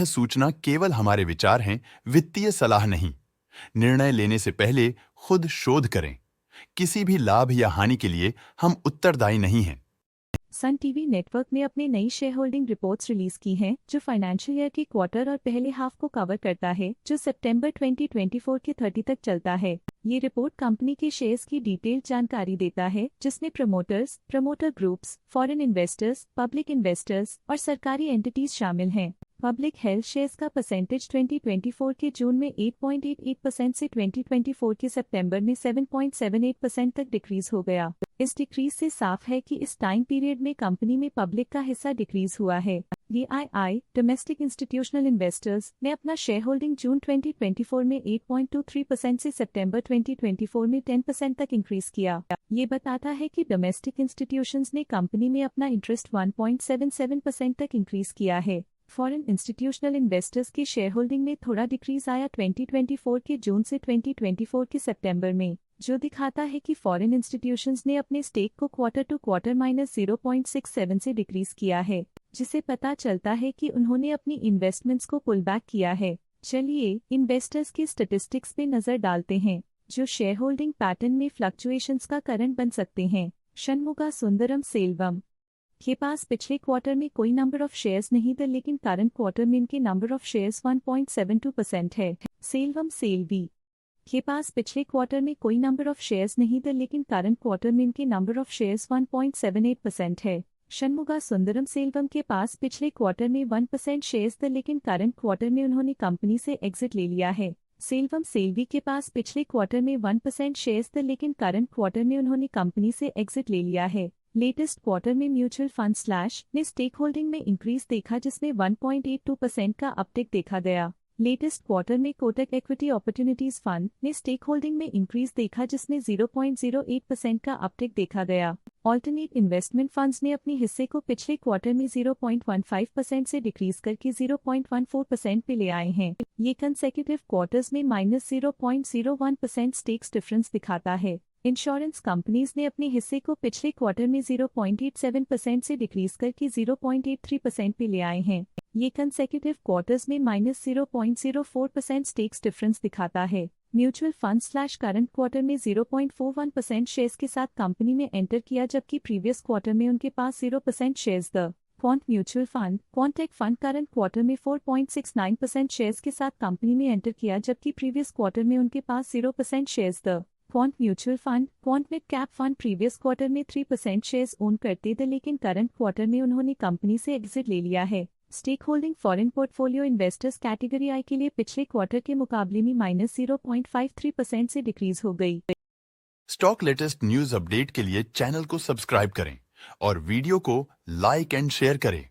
सूचना केवल हमारे विचार हैं, वित्तीय सलाह नहीं। निर्णय लेने से पहले खुद शोध करें। किसी भी लाभ या हानि के लिए हम उत्तरदायी नहीं हैं। सन टीवी नेटवर्क ने अपनी नई शेयर होल्डिंग रिपोर्ट्स रिलीज की हैं, जो फाइनेंशियल ईयर के क्वार्टर और पहले हाफ को कवर करता है, जो सितंबर 2024 के 30 तक चलता है। ये रिपोर्ट कंपनी के शेयर्स की डिटेल्ड जानकारी देता है, जिसमें promoters, promoter groups, foreign investors, public investors और सरकारी एंटिटीज शामिल हैं। पब्लिक हेल्थ शेयर्स का परसेंटेज 2024 के जून में 8.88% से 2024 के सितंबर में 7.78% तक डिक्रीज हो गया। इस डिक्रीज से साफ है कि इस टाइम पीरियड में कंपनी में पब्लिक का हिस्सा डिक्रीज हुआ है। DII डोमेस्टिक इंस्टीट्यूशनल इन्वेस्टर्स ने अपना शेयर होल्डिंग जून 2024 में 8.23% से सितंबर 2024 में 10% तक इंक्रीज किया। ये बताता है कि डोमेस्टिक इंस्टीट्यूशंस ने कंपनी में अपना इंटरेस्ट 1.77% तक इंक्रीज किया है। फॉरेन इंस्टीट्यूशनल इन्वेस्टर्स की शेयर होल्डिंग में थोड़ा डिक्रीज आया 2024 के जून से 2024 के सितंबर में, जो दिखाता है कि फॉरेन इंस्टीट्यूशंस ने अपने स्टेक को क्वार्टर टू क्वार्टर -0.67 से डिक्रीज किया है, जिसे पता चलता है कि उन्होंने अपनी इन्वेस्टमेंट्स को पुल बैक किया है। चलिए इन्वेस्टर्स के स्टैटिस्टिक्स पे नजर डालते हैं, जो शेयर होल्डिंग पैटर्न में फ्लक्चुएशंस का कारण बन सकते हैं। षणमुगा सुंदरम सेल्वम के पास पिछले क्वार्टर में कोई नंबर ऑफ शेयर्स नहीं थे, लेकिन करंट क्वार्टर में इनके नंबर ऑफ शेयर्स 1.72% है। सेल्वम सेल्वी के पास पिछले क्वार्टर में कोई नंबर ऑफ शेयर्स नहीं थे, लेकिन करंट क्वार्टर में इनके नंबर ऑफ शेयर्स 1.78% है। षणमुगा सुंदरम सेल्वम के पास पिछले क्वार्टर में 1% शेयर्स थे, लेकिन करंट क्वार्टर में उन्होंने कंपनी से एग्जिट ले लिया है। सेल्वम सेल्वी के पास पिछले क्वार्टर में 1% शेयर्स थे, लेकिन करंट क्वार्टर में उन्होंने कंपनी से एग्जिट ले लिया है। लेटेस्ट क्वार्टर में म्यूचुअल फंड स्लैश ने स्टेक होल्डिंग में इंक्रीज देखा, जिसमें 1.82% का अपटिक देखा गया। लेटेस्ट क्वार्टर में कोटक इक्विटी अपॉर्चुनिटीज फंड ने स्टेक होल्डिंग में इंक्रीज देखा, जिसमें 0.08% का अपटिक देखा गया। ऑल्टरनेट इन्वेस्टमेंट फंड्स ने अपने हिस्से को पिछले क्वार्टर में 0.15% से डिक्रीज करके 0.14% पे ले आए हैं। ये कंसेक्यूटिव क्वार्टर्स में -0.01% स्टेक्स डिफरेंस दिखाता है। इंश्योरेंस कंपनीज ने अपने हिस्से को पिछले क्वार्टर में 0.87% से डिक्रीज करके 0.83% पे ले आए हैं। ये कंसेक्यूटिव क्वार्टर्स में -0.04% स्टेक्स डिफरेंस दिखाता है। Mutual fund slash current quarter में 0.41% शेयर्स के साथ कंपनी में एंटर किया, जबकि प्रीवियस क्वार्टर में उनके पास 0% shares the quant mutual fund quant tech fund current quarter में 4.69% शेयर्स के साथ कंपनी में एंटर किया, जबकि प्रीवियस क्वार्टर में उनके पास 0% shares the quant mutual fund quant mid cap fund previous quarter में 3% शेयर्स ओन करते थे, लेकिन करंट क्वार्टर में उन्होंने कंपनी से एग्जिट ले लिया है। Stake holding foreign portfolio investors category I के लिए पिछले क्वार्टर के मुकाबले में -0.53% से डिक्रीज हो गई। स्टॉक लेटेस्ट न्यूज अपडेट के लिए चैनल को सब्सक्राइब करें और वीडियो को लाइक एंड शेयर करें।